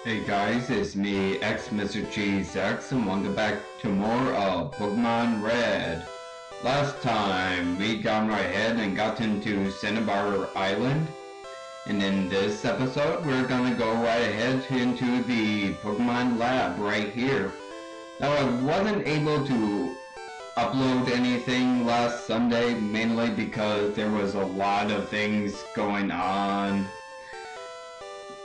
Hey guys, it's me, Mr. Cheese X, and welcome back to more of Pokemon Red. Last time, we got right ahead and got into Cinnabar Island. And in this episode, we're gonna go right ahead into the Pokemon Lab right here. Now, I wasn't able to upload anything last Sunday, mainly because there was a lot of things going on.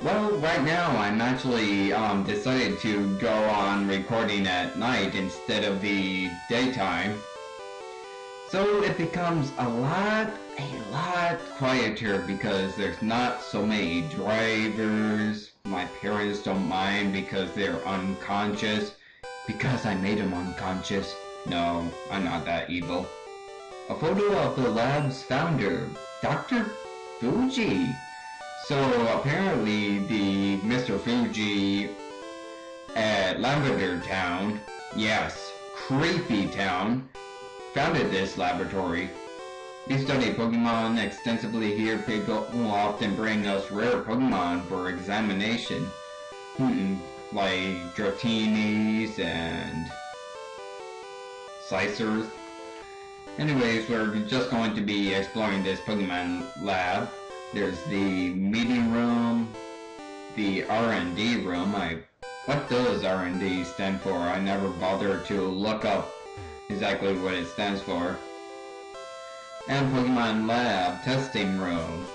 Well, right now I'm actually decided to go on recording at night instead of the daytime. So it becomes a lot quieter because there's not so many drivers. My parents don't mind because they're unconscious. Because I made them unconscious. No, I'm not that evil. A photo of the lab's founder, Dr. Fuji. So apparently the Mr. Fuji at Lavender Town, yes, Creepy Town, founded this laboratory. We study Pokemon extensively here. People often bring us rare Pokemon for examination. Like Drotinis and Slicers. Anyways, we're just going to be exploring this Pokemon lab. There's the meeting room, the R&D room. What does R&D stand for? I never bothered to look up exactly what it stands for. And Pokemon Lab testing room.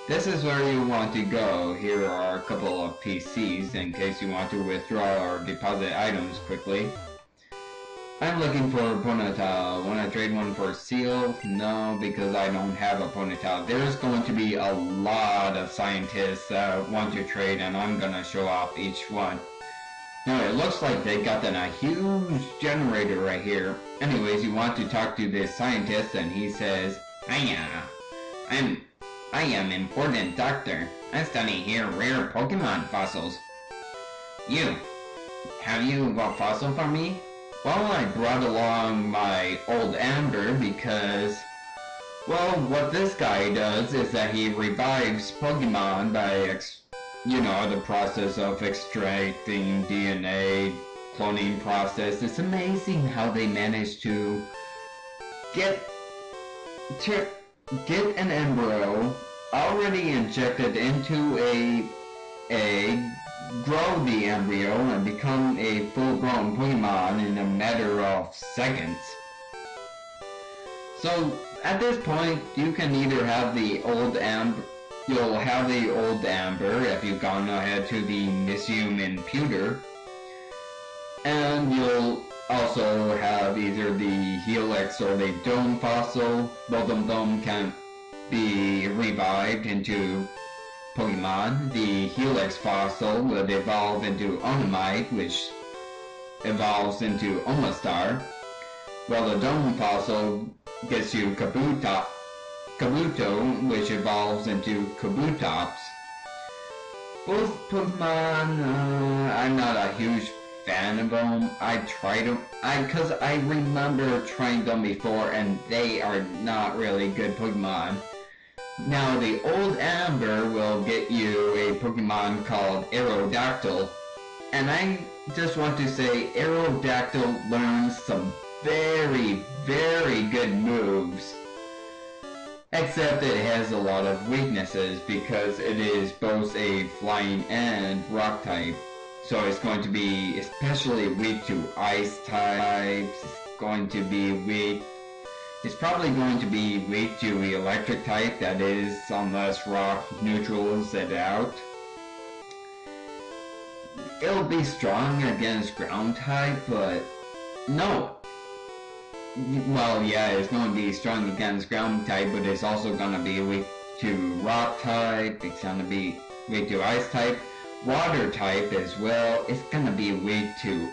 This is where you want to go. Here are a couple of PCs in case you want to withdraw or deposit items quickly. I'm looking for a Ponyta. Want to trade one for Seal? No, because I don't have a Ponyta. There's going to be a lot of scientists that want to trade, and I'm going to show off each one. Now, it looks like they got a huge generator right here. Anyways, you want to talk to this scientist, and he says, I am important doctor. I study here rare Pokemon fossils. Have you a fossil for me? Well, I brought along my old Amber because, well, what this guy does is that he revives Pokemon by, the process of extracting DNA, cloning process. It's amazing how they manage to get an embryo already injected into a egg, grow the embryo, and become a full-grown Pokemon in a matter of seconds. So, at this point, you can either have the old Amber, you'll have the old Amber if you've gone ahead to the Museum in Pewter, and you'll also have either the Helix or the Dome fossil. Both of them can be revived into Pokemon. The Helix fossil will evolve into Onomite, which evolves into Omastar, while the Dome fossil gets you Kabuto, which evolves into Kabutops. Both Pokemon, I'm not a huge fan of them. I tried them, because I remember trying them before, and they are not really good Pokemon. Now, the old Amber will get you a Pokemon called Aerodactyl, and I just want to say Aerodactyl learns some very good moves. Except it has a lot of weaknesses because it is both a flying and rock type. So it's going to be especially weak to ice types. It's probably going to be weak to the electric type, that is, unless rock neutrals it out. It'll be strong against ground type, but no. Well, yeah, it's going to be strong against ground type, but it's also going to be weak to rock type. It's going to be weak to ice type. Water type as well. It's going to be weak to,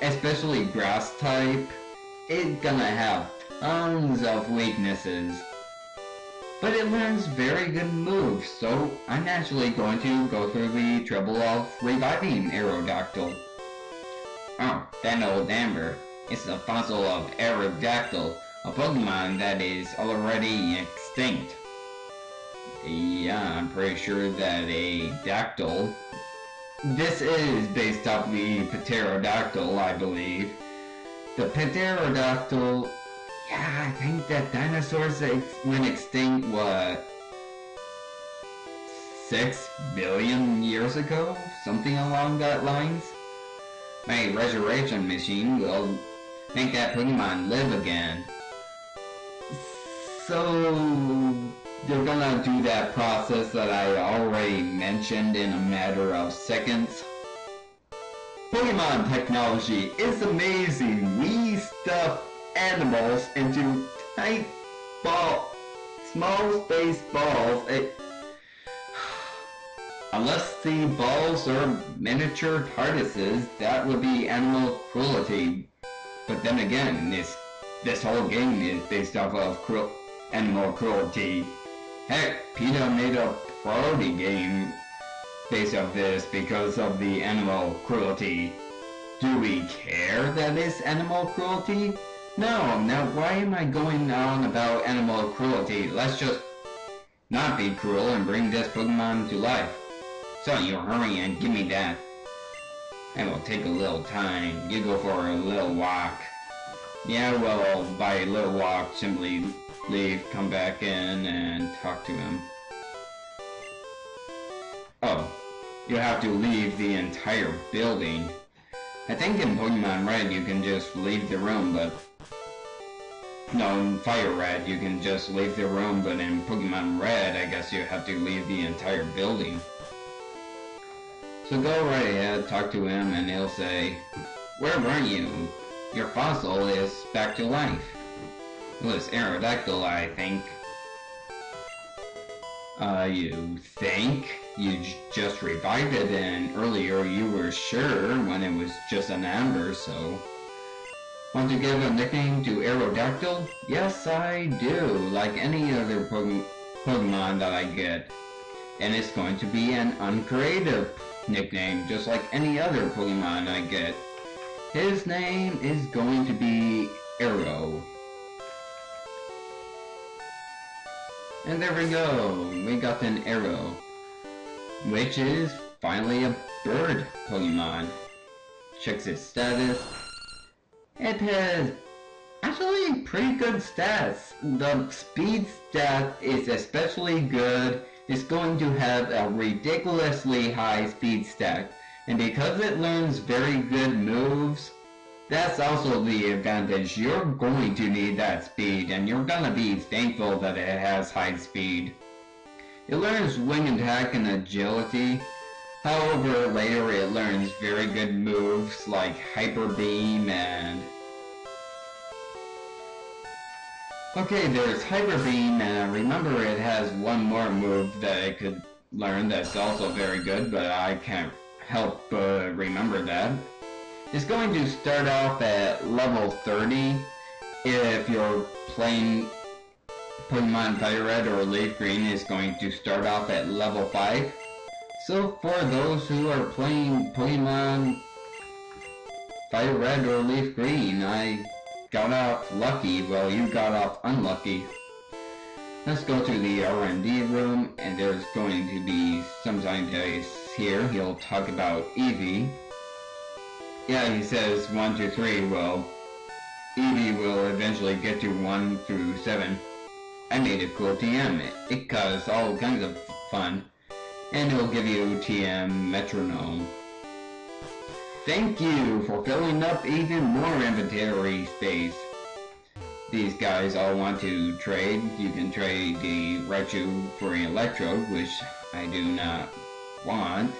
especially grass type. It's going to have tons of weaknesses, but it learns very good moves, so I'm actually going to go through the trouble of reviving Aerodactyl. Oh, that old Amber. It's a fossil of Aerodactyl, a Pokemon that is already extinct. Yeah, I'm pretty sure that a Dactyl This is based off the Pterodactyl, I believe. The Pterodactyl, yeah, I think that dinosaurs went extinct, what, 6 billion years ago? Something along that lines? My resurrection machine will make that Pokemon live again. So, they're gonna do that process that I already mentioned in a matter of seconds. Pokemon technology is amazing. We stuff animals into tight small space balls. Unless the balls are miniature TARDISes, that would be animal cruelty. But then again, this whole game is based off of animal cruelty. Heck, PETA made a parody game based off this because of the animal cruelty. Do we care that it's animal cruelty? No, now why am I going on about animal cruelty? Let's just not be cruel and bring this Pokemon to life. So you hurry and give me that. It will take a little time. You go for a little walk. Yeah, well, by a little walk, simply leave, come back in, and talk to him. Oh, you have to leave the entire building. I think in Pokemon Red you can just leave the room, but... No, in Fire Red you can just leave the room, but in Pokemon Red I guess you have to leave the entire building. So go right ahead, talk to him, and he'll say, "Where were you? Your fossil is back to life." It was Aerodactyl, I think. You think? You just revived it, and earlier you were sure when it was just an amber, so... Want to give a nickname to Aerodactyl? Yes, I do, like any other Pokemon that I get. And it's going to be an uncreative nickname, just like any other Pokemon I get. His name is going to be Aero. And there we go, we got an Aero, which is finally a bird Pokemon. Checks its status. It has actually pretty good stats. The speed stat is especially good. It's going to have a ridiculously high speed stat. And because it learns very good moves, that's also the advantage. You're going to need that speed, and you're gonna be thankful that it has high speed. It learns wing attack and agility. However, later it learns very good moves like Hyper Beam and... Okay, there's Hyper Beam, and remember it has one more move that it could learn that's also very good, but I can't help remember that. It's going to start off at level 30 if you're playing Pokemon Fire Red or Leaf Green. Is going to start off at level 5. So for those who are playing Pokemon Fire Red or Leaf Green, I got off lucky, well you got off unlucky. Let's go to the R&D room, and there's going to be some scientists here. He'll talk about Eevee. Yeah, he says 1 to 3, well, Eevee will eventually get to 1 through 7. I made a cool TM, it caused all kinds of fun, and it'll give you TM Metronome. Thank you for filling up even more inventory space. These guys all want to trade. You can trade the Raichu for Electrode, which I do not want,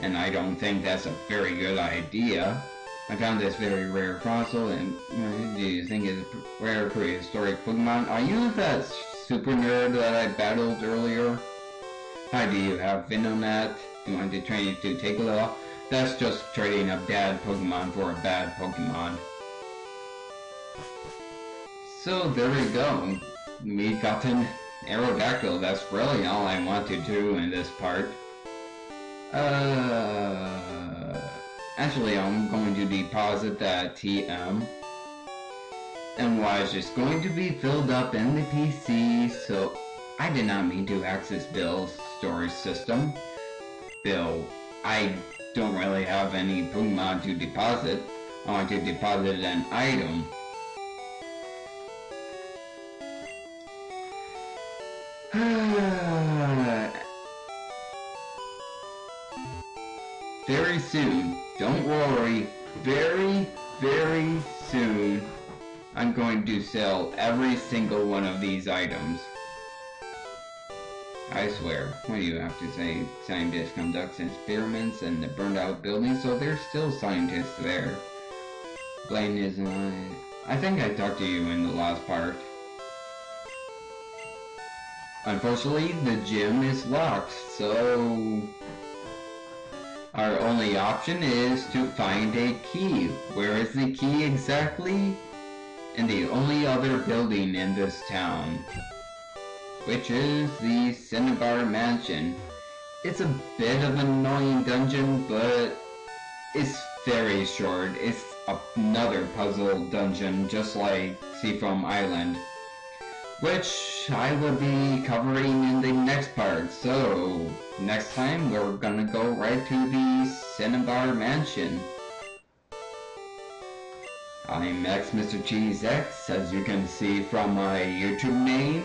and I don't think that's a very good idea. I found this very rare fossil, and do you think it's a rare prehistoric Pokemon? Are you that super nerd that I battled earlier? Hi, do you have Venonat? Do you want to train it to take a little? That's just trading a bad Pokemon for a bad Pokemon. So there we go. We got an Aerodactyl. That's really all I want to do in this part. Actually, I'm going to deposit that TM. And watch, it's going to be filled up in the PC, so I did not mean to access Bill's storage system. Bill, I don't really have any Pokemon to deposit. I want to deposit an item. Very soon, don't worry, very soon, I'm going to sell every single one of these items. I swear, what do you have to say? Scientists conduct experiments in the burned out building, so there's still scientists there. Blaine isn't I think I talked to you in the last part. Unfortunately, the gym is locked, so our only option is to find a key. Where is the key exactly? In the only other building in this town, which is the Cinnabar Mansion. It's a bit of an annoying dungeon, but it's very short. It's another puzzle dungeon, just like Seafoam Island, which I will be covering in the next part. So, next time we're gonna go right to the Cinnabar Mansion. I'm Mr. Cheese X, as you can see from my YouTube name.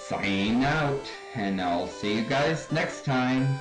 Signing out, and I'll see you guys next time.